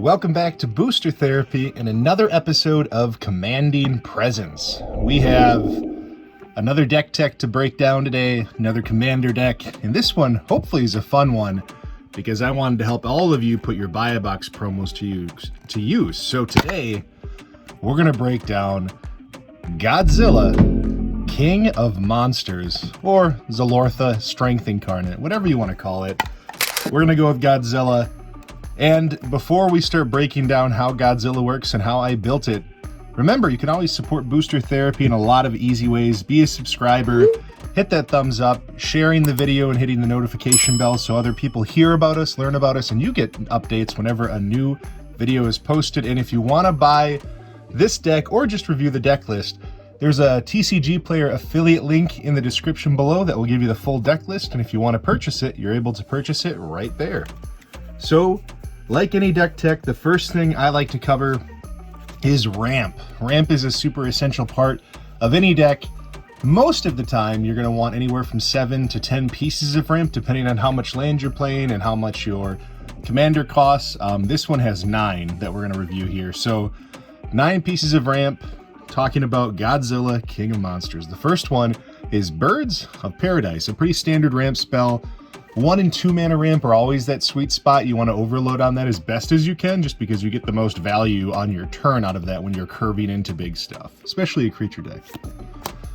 welcome back to Booster Therapy and another episode of Commanding Presence. We have another deck tech to break down today, another commander deck, and this one hopefully is a fun one because I wanted to help all of you put your buy a box promos to use. So today we're going to break down Godzilla, King of Monsters, or Zalortha, Strength Incarnate, whatever you want to call it. We're going to go with Godzilla. And before we start breaking down how Godzilla works and how I built it, remember, you can always support Booster Therapy in a lot of easy ways. Be a subscriber, hit that thumbs up, sharing the video and hitting the notification bell so other people hear about us, learn about us, and you get updates whenever a new video is posted. And if you want to buy this deck or just review the deck list, there's a TCG Player affiliate link in the description below that will give you the full deck list. And if you want to purchase it, you're able to purchase it right there. So, like any deck tech, the first thing I like to cover is ramp. Ramp is a super essential part of any deck. Most of the time, you're going to want anywhere from 7 to 10 pieces of ramp, depending on how much land you're playing and how much your commander costs. This one has 9 that we're going to review here. So, 9 pieces of ramp, talking about Godzilla, King of Monsters. The first one is Birds of Paradise, a pretty standard ramp spell. 1 and 2 mana ramp are always that sweet spot. You want to overload on that as best as you can, just because you get the most value on your turn out of that when you're curving into big stuff, especially a creature deck.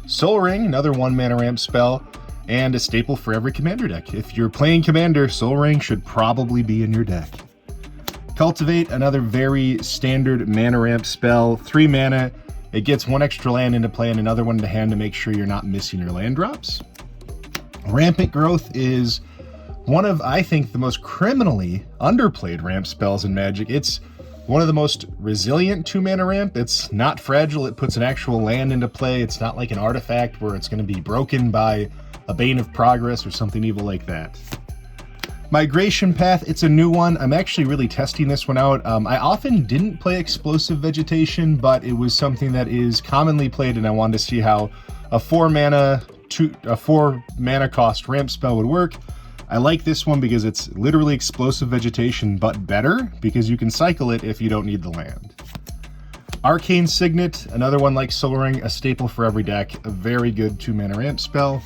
Soul Ring, another 1 mana ramp spell, and a staple for every commander deck. If you're playing commander, Soul Ring should probably be in your deck. Cultivate, another very standard mana ramp spell, 3 mana. It gets 1 extra land into play and another one in the hand to make sure you're not missing your land drops. Rampant Growth is one of, I think, the most criminally underplayed ramp spells in Magic. It's one of the most resilient 2 mana ramp. It's not fragile. It puts an actual land into play. It's not like an artifact where it's going to be broken by a Bane of Progress or something evil like that. Migration Path, it's a new one. I'm actually really testing this one out. I often didn't play Explosive Vegetation, but it was something that is commonly played, and I wanted to see how a 4 mana cost ramp spell would work. I like this one because it's literally Explosive Vegetation, but better, because you can cycle it if you don't need the land. Arcane Signet, another one like Soul Ring, a staple for every deck, a very good 2 mana ramp spell.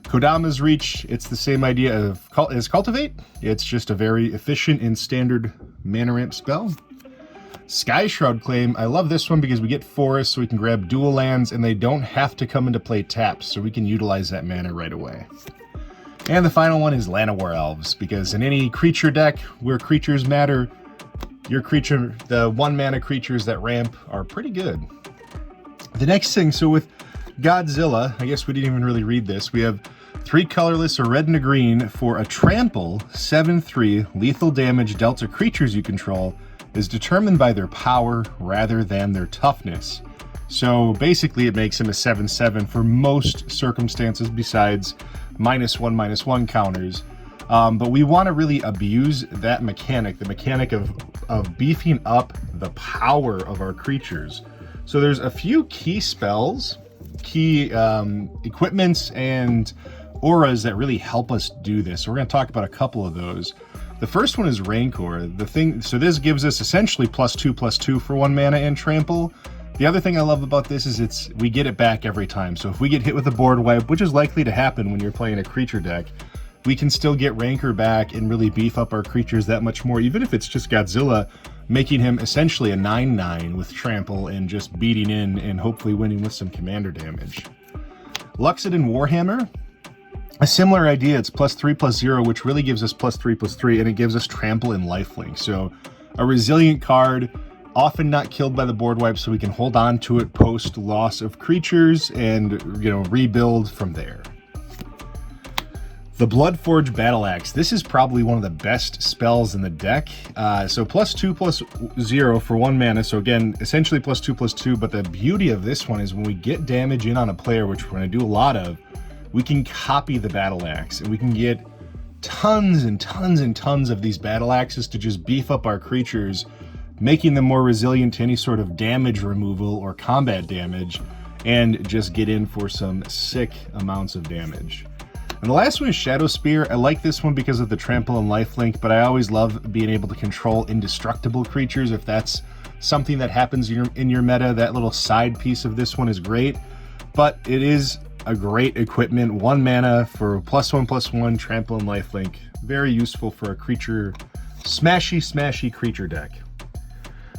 Kodama's Reach, it's the same idea as Cultivate. It's just a very efficient and standard mana ramp spell. Sky Shroud Claim, I love this one because we get forests, so we can grab dual lands, and they don't have to come into play tapped, so we can utilize that mana right away. And the final one is Llanowar Elves, because in any creature deck where creatures matter, the 1 mana creatures that ramp are pretty good. The next thing, so with Godzilla, I guess we didn't even really read this, we have 3 colorless, a red and a green, for a trample, 7/3, lethal damage dealt to creatures you control is determined by their power rather than their toughness. So basically it makes him a 7/7 for most circumstances besides -1/-1 counters. But we want to really abuse that mechanic, the mechanic of beefing up the power of our creatures. So there's a few key spells, key equipments, and auras that really help us do this. So we're going to talk about a couple of those. The first one is Rancor. So this gives us essentially +2/+2 for 1 mana and trample. The other thing I love about this is we get it back every time. So if we get hit with a board wipe, which is likely to happen when you're playing a creature deck, we can still get Rancor back and really beef up our creatures that much more, even if it's just Godzilla, making him essentially a 9/9 with trample and just beating in and hopefully winning with some commander damage. Luxodon Warhammer, a similar idea. It's +3/+0, which really gives us +3/+3, and it gives us trample and lifelink. So a resilient card, often not killed by the board wipe, so we can hold on to it post loss of creatures and, rebuild from there. The Bloodforge Battle Axe. This is probably one of the best spells in the deck. So +2/+0 for 1 mana. So again, essentially +2/+2, but the beauty of this one is when we get damage in on a player, which we're going to do a lot of, we can copy the Battle Axe, and we can get tons and tons and tons of these Battle Axes to just beef up our creatures, making them more resilient to any sort of damage removal or combat damage, and just get in for some sick amounts of damage. And the last one is Shadow Spear. I like this one because of the trample and lifelink, but I always love being able to control indestructible creatures. If that's something that happens in your meta, that little side piece of this one is great. But it is a great equipment. 1 mana for +1/+1, trample and lifelink. Very useful for a creature, smashy creature deck.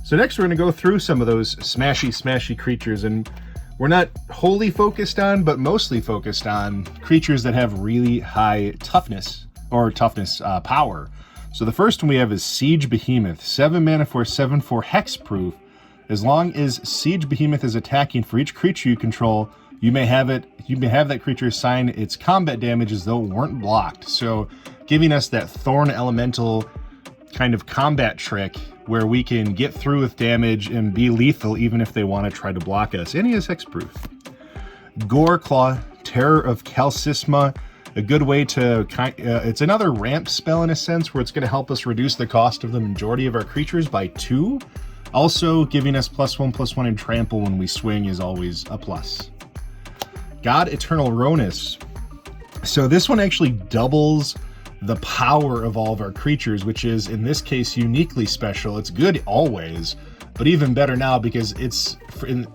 So next we're going to go through some of those smashy creatures, and we're not wholly focused on, but mostly focused on creatures that have really high toughness power. So the first one we have is Siege Behemoth, 7 mana for 7/4 hexproof. As long as Siege Behemoth is attacking, for each creature you control, you may have that creature assign its combat damage as though it weren't blocked. So giving us that Thorn Elemental kind of combat trick where we can get through with damage and be lethal even if they want to try to block us. And he is hexproof. Goreclaw, Terror of Calcisma, a good way to it's another ramp spell in a sense, where it's going to help us reduce the cost of the majority of our creatures by 2. Also giving us +1/+1 in trample when we swing is always a plus. God Eternal Ronus. So this one actually doubles the power of all of our creatures, which is in this case uniquely special. It's good always, but even better now because it's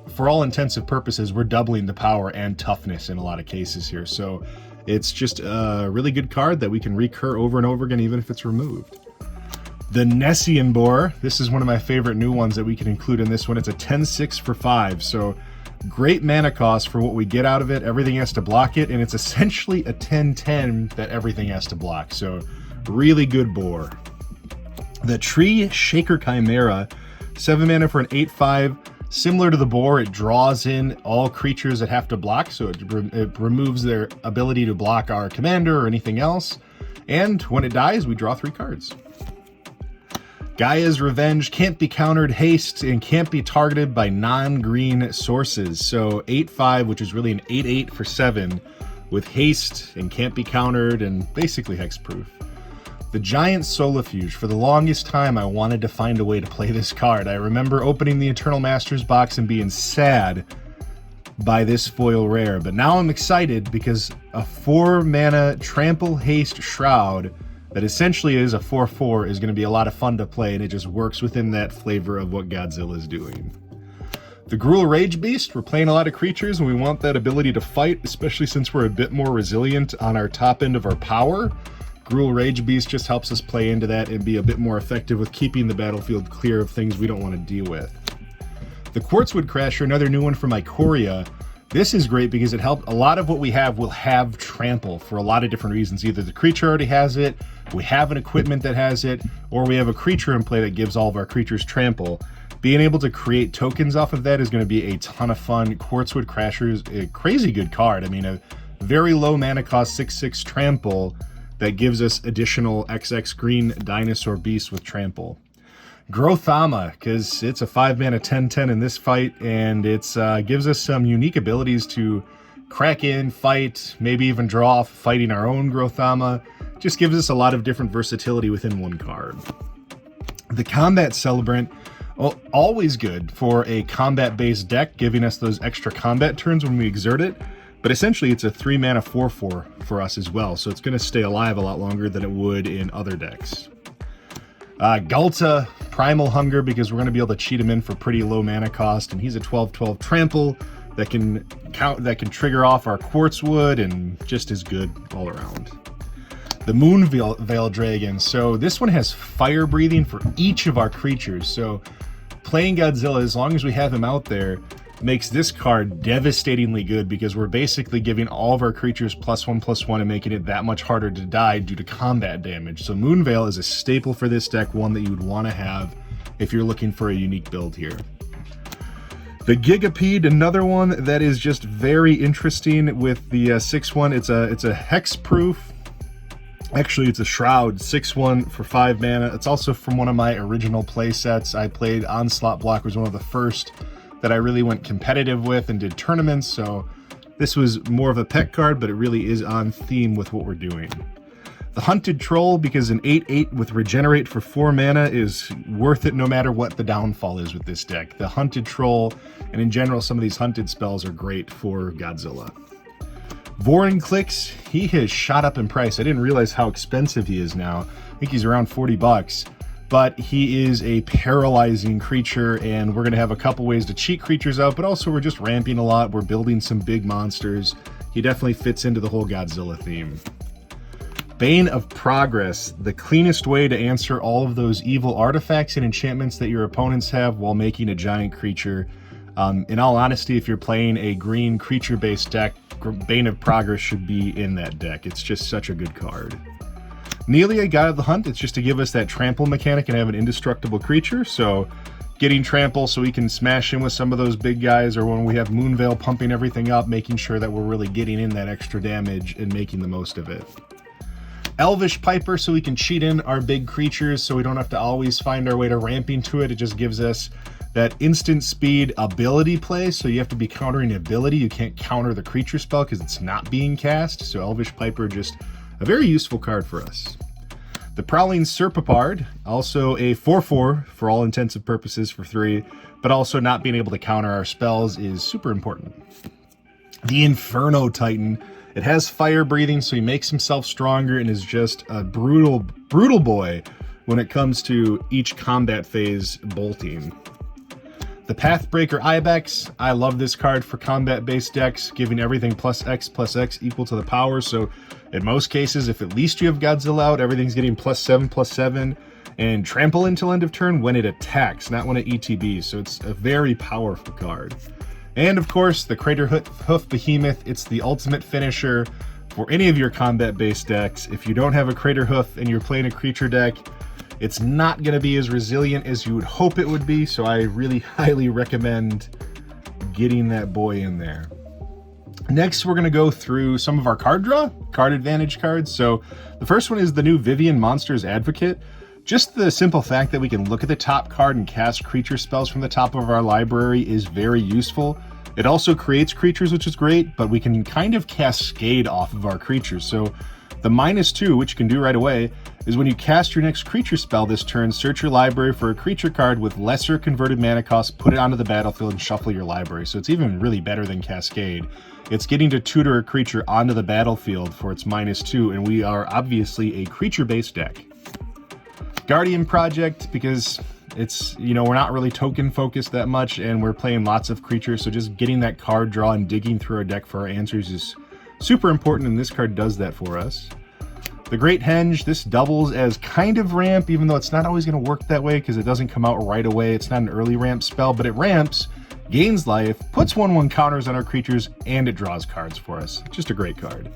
for all intensive purposes, we're doubling the power and toughness in a lot of cases here. So it's just a really good card that we can recur over and over again, even if it's removed. The Nessian Boar. This is one of my favorite new ones that we can include in this one. It's a 10/6 for 5. So great mana cost for what we get out of it. Everything has to block it, and it's essentially a 10/10 that everything has to block. So really good boar. The Tree Shaker Chimera, 7 mana for an 8/5. Similar to the boar, it draws in all creatures that have to block, so it removes their ability to block our commander or anything else. And when it dies, we draw 3 cards. Gaia's Revenge, can't be countered, haste, and can't be targeted by non-green sources. So 8/5, which is really an 8/8 for 7, with haste and can't be countered and basically hexproof. The Giant Solifuge. For the longest time, I wanted to find a way to play this card. I remember opening the Eternal Masters box and being sad by this foil rare, but now I'm excited because a 4 mana trample haste shroud that essentially is a 4/4 is going to be a lot of fun to play, and it just works within that flavor of what Godzilla is doing. The Gruul Rage Beast, we're playing a lot of creatures and we want that ability to fight, especially since we're a bit more resilient on our top end of our power. Gruul Rage Beast just helps us play into that and be a bit more effective with keeping the battlefield clear of things we don't want to deal with. The Quartzwood Crasher, another new one from Ikoria. This is great because it helped. A lot of what we have will have trample for a lot of different reasons. Either the creature already has it, we have an equipment that has it, or we have a creature in play that gives all of our creatures trample. Being able to create tokens off of that is going to be a ton of fun. Quartzwood Crasher is a crazy good card. I mean, a very low mana cost 6/6 trample that gives us additional XX green dinosaur beast with trample. Grothama, because it's a 5 mana 10/10 in this fight, and it's gives us some unique abilities to crack in, fight, maybe even draw off fighting our own Grothama. Just gives us a lot of different versatility within one card. The Combat Celebrant, well, always good for a combat-based deck, giving us those extra combat turns when we exert it, but essentially it's a 3 mana 4/4 for us as well, so it's going to stay alive a lot longer than it would in other decks. Ghalta, Primal Hunger, because we're going to be able to cheat him in for pretty low mana cost, and he's a 12/12 trample that can trigger off our Quartzwood and just is good all around. The Moonveil Dragon. So this one has fire breathing for each of our creatures. So playing Godzilla, as long as we have him out there, makes this card devastatingly good because we're basically giving all of our creatures +1/+1 and making it that much harder to die due to combat damage. So Moonveil is a staple for this deck, one that you would want to have if you're looking for a unique build here. The Gigapede, another one that is just very interesting with the 6/1. It's a hexproof. Actually, it's a Shroud, 6/1 for 5 mana. It's also from one of my original play sets. I played Onslaught Block, was one of the first that I really went competitive with and did tournaments, so this was more of a pet card, but it really is on theme with what we're doing. The Hunted Troll, because an 8/8 with Regenerate for 4 mana is worth it no matter what the downfall is with this deck. The Hunted Troll, and in general, some of these hunted spells are great for Godzilla. Vorin Clicks, he has shot up in price. I didn't realize how expensive he is now. I think he's around 40 bucks. But he is a paralyzing creature, and we're going to have a couple ways to cheat creatures out, but also we're just ramping a lot. We're building some big monsters. He definitely fits into the whole Godzilla theme. Bane of Progress, the cleanest way to answer all of those evil artifacts and enchantments that your opponents have while making a giant creature. In all honesty, if you're playing a green creature-based deck, Bane of Progress should be in that deck. It's just such a good card. Nelia, God of the Hunt, it's just to give us that trample mechanic and have an indestructible creature, so getting trample so we can smash in with some of those big guys, or when we have Moonveil pumping everything up, making sure that we're really getting in that extra damage and making the most of it. Elvish Piper, so we can cheat in our big creatures so we don't have to always find our way to ramping to it. It just gives us that instant speed ability play, so you have to be countering ability. You can't counter the creature spell because it's not being cast, so Elvish Piper, just a very useful card for us. The Prowling Serpapard, also a 4/4 for all intents and purposes for 3, but also not being able to counter our spells is super important. The Inferno Titan, it has fire breathing, so he makes himself stronger and is just a brutal boy when it comes to each combat phase bolting. The Pathbreaker Ibex, I love this card for combat-based decks, giving everything +X equal to the power, so in most cases, if at least you have Godzilla out, everything's getting +7, and trample until end of turn when it attacks, not when it ETBs, so it's a very powerful card. And of course, the Crater Hoof Behemoth, it's the ultimate finisher for any of your combat-based decks. If you don't have a Crater Hoof and you're playing a creature deck, it's not going to be as resilient as you would hope it would be, so I really highly recommend getting that boy in there. Next, we're going to go through some of our card advantage cards. So the first one is the new Vivian Monsters Advocate. Just the simple fact that we can look at the top card and cast creature spells from the top of our library is very useful. It also creates creatures, which is great, but we can kind of cascade off of our creatures. So the -2, which you can do right away, is when you cast your next creature spell this turn, search your library for a creature card with lesser converted mana cost, put it onto the battlefield, and shuffle your library. So it's even really better than Cascade. It's getting to tutor a creature onto the battlefield for its -2, and we are obviously a creature-based deck. Guardian Project, because it's, we're not really token focused that much, and we're playing lots of creatures, so just getting that card draw and digging through our deck for our answers is super important, and this card does that for us. The Great Henge, this doubles as kind of ramp, even though it's not always going to work that way because it doesn't come out right away. It's not an early ramp spell, but it ramps, gains life, puts 1/1 counters on our creatures, and it draws cards for us. Just a great card.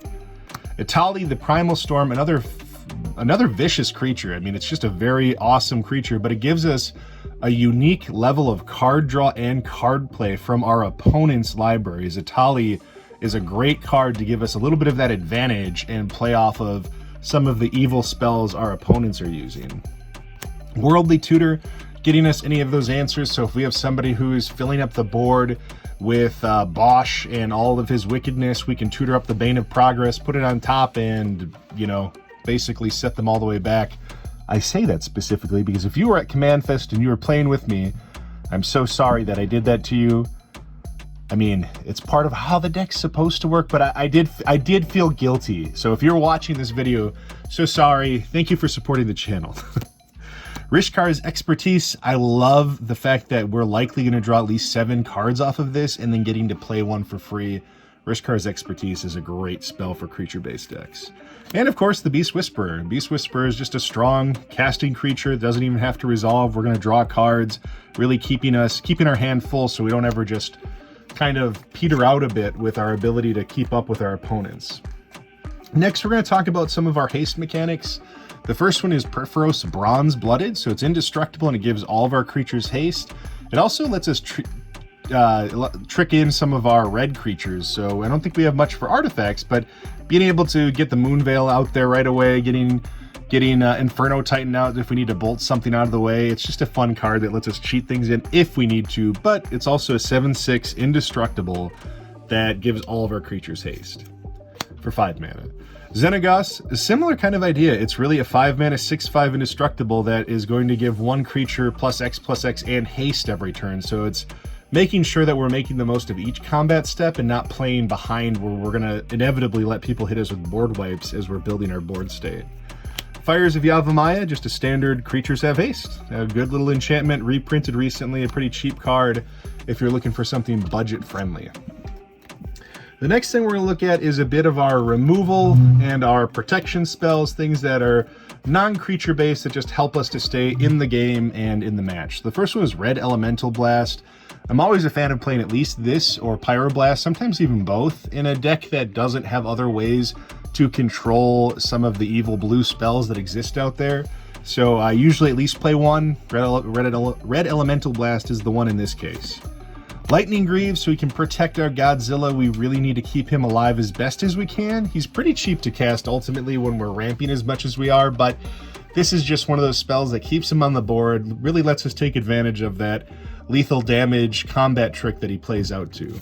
Itali, the Primal Storm, another vicious creature. I mean, it's just a very awesome creature, but it gives us a unique level of card draw and card play from our opponent's libraries. Itali is a great card to give us a little bit of that advantage and play off of some of the evil spells our opponents are using. Worldly Tutor, getting us any of those answers. So if we have somebody who's filling up the board with Bosch and all of his wickedness, we can tutor up the Bane of Progress, put it on top, and, basically set them all the way back. I say that specifically because if you were at Command Fest and you were playing with me, I'm so sorry that I did that to you. I mean, it's part of how the deck's supposed to work, but I did feel guilty. So if you're watching this video, so sorry. Thank you for supporting the channel. Rishkar's Expertise, I love the fact that we're likely going to draw at least 7 cards off of this and then getting to play one for free. Rishkar's Expertise is a great spell for creature-based decks. And of course, the Beast Whisperer. Beast Whisperer is just a strong casting creature. It doesn't even have to resolve. We're going to draw cards, really keeping our hand full so we don't ever just kind of peter out a bit with our ability to keep up with our opponents. Next, we're going to talk about some of our haste mechanics. The first one is Perforos Bronze Blooded, so it's indestructible and it gives all of our creatures haste. It also lets us trick in some of our red creatures, so I don't think we have much for artifacts, but being able to get the Moonveil out there right away, getting Inferno Titan out if we need to bolt something out of the way. It's just a fun card that lets us cheat things in if we need to, but it's also a 7/6 indestructible that gives all of our creatures haste for 5 mana. Xenagos, a similar kind of idea. It's really a 5 mana 6/5 indestructible that is going to give one creature +X and haste every turn, so it's making sure that we're making the most of each combat step and not playing behind where we're going to inevitably let people hit us with board wipes as we're building our board state. Fires of Yavimaya, just a standard creatures have haste. A good little enchantment, reprinted recently, a pretty cheap card if you're looking for something budget friendly. The next thing we're going to look at is a bit of our removal and our protection spells, things that are non-creature based that just help us to stay in the game and in the match. The first one is Red Elemental Blast. I'm always a fan of playing at least this or Pyroblast, sometimes even both, in a deck that doesn't have other ways to control some of the evil blue spells that exist out there. So I usually at least play one. Red Elemental Blast is the one in this case. Lightning Greaves, so we can protect our Godzilla. We really need to keep him alive as best as we can. He's pretty cheap to cast ultimately when we're ramping as much as we are, but this is just one of those spells that keeps him on the board, really lets us take advantage of that lethal damage combat trick that he plays out to.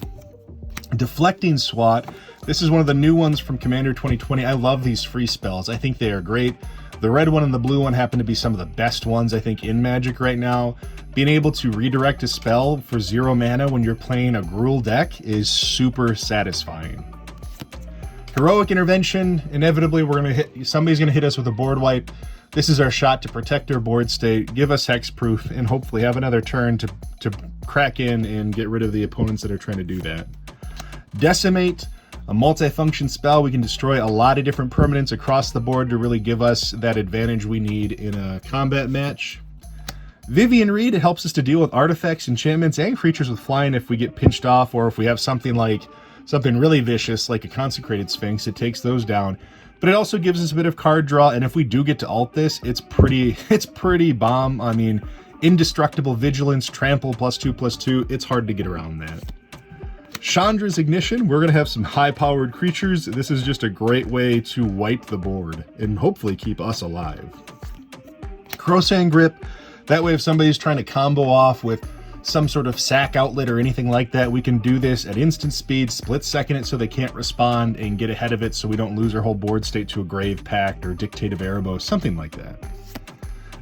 Deflecting Swat. This is one of the new ones from Commander 2020. I love these free spells. I think they are great. The red one and the blue one happen to be some of the best ones, I think, in Magic right now. Being able to redirect a spell for 0 mana when you're playing a Gruul deck is super satisfying. Heroic Intervention. Inevitably, somebody's gonna hit us with a board wipe. This is our shot to protect our board state, give us hexproof, and hopefully have another turn to crack in and get rid of the opponents that are trying to do that. Decimate. A multifunction spell. We can destroy a lot of different permanents across the board to really give us that advantage we need in a combat match. Vivian Reed, it helps us to deal with artifacts, enchantments, and creatures with flying if we get pinched off, or if we have something really vicious like a Consecrated Sphinx, it takes those down. But it also gives us a bit of card draw, and if we do get to alt this, it's pretty bomb. I mean, Indestructible Vigilance, Trample, +2/+2, it's hard to get around that. Chandra's Ignition, we're going to have some high-powered creatures. This is just a great way to wipe the board and hopefully keep us alive. Krosan Grip, that way if somebody's trying to combo off with some sort of sack outlet or anything like that, we can do this at instant speed, split second it so they can't respond, and get ahead of it so we don't lose our whole board state to a Grave Pact or Dictate of Erebos, something like that.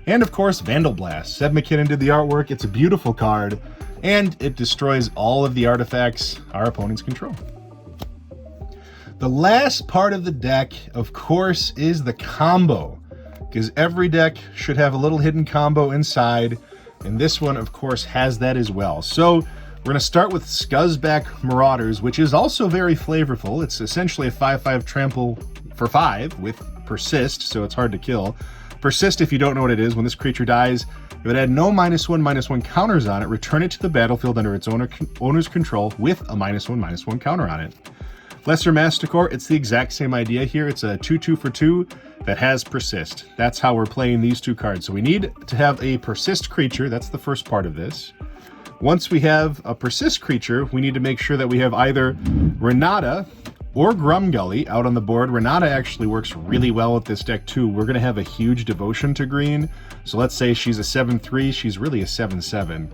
And of course, Vandal Blast. Seb McKinnon did the artwork. It's a beautiful card, and it destroys all of the artifacts our opponents control. The last part of the deck, of course, is the combo, because every deck should have a little hidden combo inside, and this one, of course, has that as well. So we're going to start with Scuzzback Marauders, which is also very flavorful. It's essentially a 5/5 trample for 5 with Persist, so it's hard to kill. Persist, if you don't know what it is, when this creature dies, if it had no -1/-1 counters on it, return it to the battlefield under its owner's control with a -1/-1 counter on it. Lesser Masticore, it's the exact same idea here. It's a 2/2 for 2 that has Persist. That's how we're playing these two cards. So we need to have a Persist creature. That's the first part of this. Once we have a Persist creature, we need to make sure that we have either Renata or Grumgully out on the board. Renata actually works really well with this deck too. We're going to have a huge devotion to green. So let's say she's a 7/3, she's really a 7/7.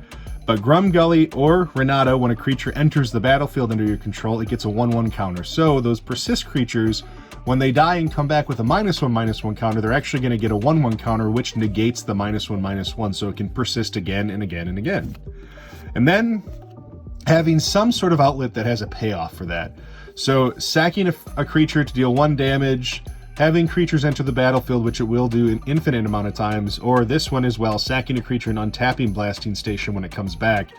But Grumgully or Renata, when a creature enters the battlefield under your control, it gets a 1/1 counter. So those Persist creatures, when they die and come back with a -1/-1 counter, they're actually going to get a 1/1 counter, which negates the -1/-1, so it can persist again and again and again. And then having some sort of outlet that has a payoff for that. So sacking a creature to deal 1 damage, having creatures enter the battlefield, which it will do an infinite amount of times, or this one as well, sacking a creature and untapping Blasting Station when it comes back.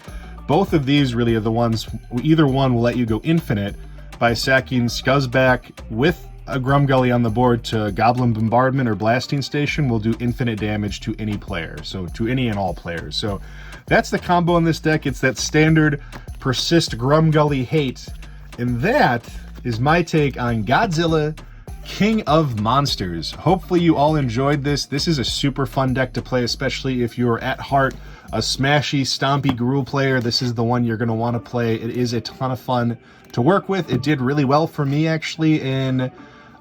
Both of these really are the ones, either one will let you go infinite by sacking Scuzzback with a Grumgully on the board to Goblin Bombardment or Blasting Station will do infinite damage to any player, so to any and all players. So that's the combo in this deck. It's that standard Persist Grumgully hate, and that is my take on Godzilla, King of Monsters. Hopefully you all enjoyed this. This is a super fun deck to play, especially if you're at heart a smashy, stompy Gruul player. This is the one you're going to want to play. It is a ton of fun to work with. It did really well for me actually in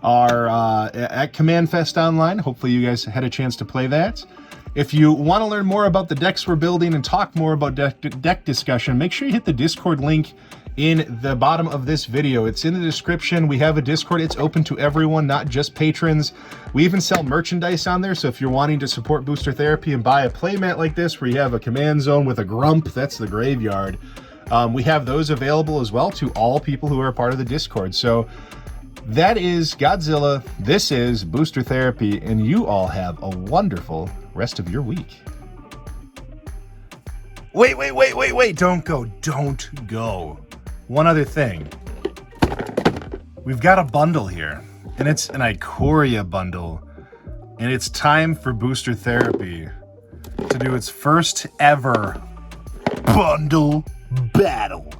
our at Command Fest Online. Hopefully you guys had a chance to play that. If you want to learn more about the decks we're building and talk more about deck discussion, make sure you hit the Discord link in the bottom of this video. It's in the description. We have a Discord. It's open to everyone, not just patrons. We even sell merchandise on there, so if you're wanting to support Booster Therapy and buy a playmat like this where you have a command zone with a grump, that's the graveyard, We have those available as well to all people who are a part of the Discord. So that is Godzilla. This is Booster Therapy, and you all have a wonderful rest of your week. Wait. Don't go. One other thing. We've got a bundle here, and it's an Ikoria bundle, and it's time for Booster Therapy to do its first ever bundle battle.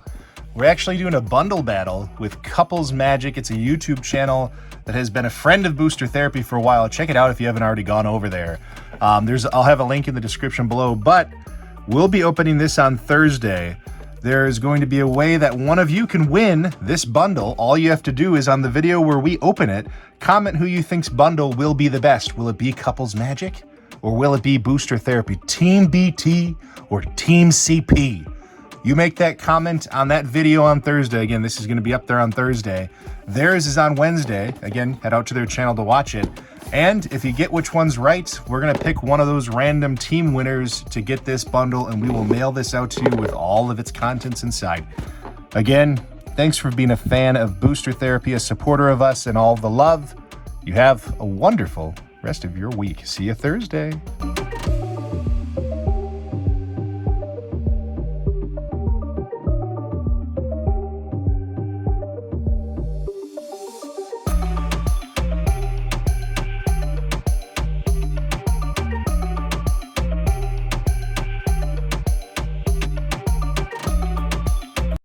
We're actually doing a bundle battle with Couples Magic. It's a YouTube channel that has been a friend of Booster Therapy for a while. Check it out if you haven't already gone over there. I'll have a link in the description below, but we'll be opening this on Thursday. There's going to be a way that one of you can win this bundle. All you have to do is on the video where we open it, comment who you think's bundle will be the best. Will it be Couples Magic or will it be Booster Therapy? Team BT or Team CP? You make that comment on that video on Thursday. Again, this is going to be up there on Thursday. Theirs is on Wednesday. Again, head out to their channel to watch it. And if you get which one's right, we're going to pick one of those random team winners to get this bundle, and we will mail this out to you with all of its contents inside. Again, thanks for being a fan of Booster Therapy, a supporter of us, and all the love. You have a wonderful rest of your week. See you Thursday.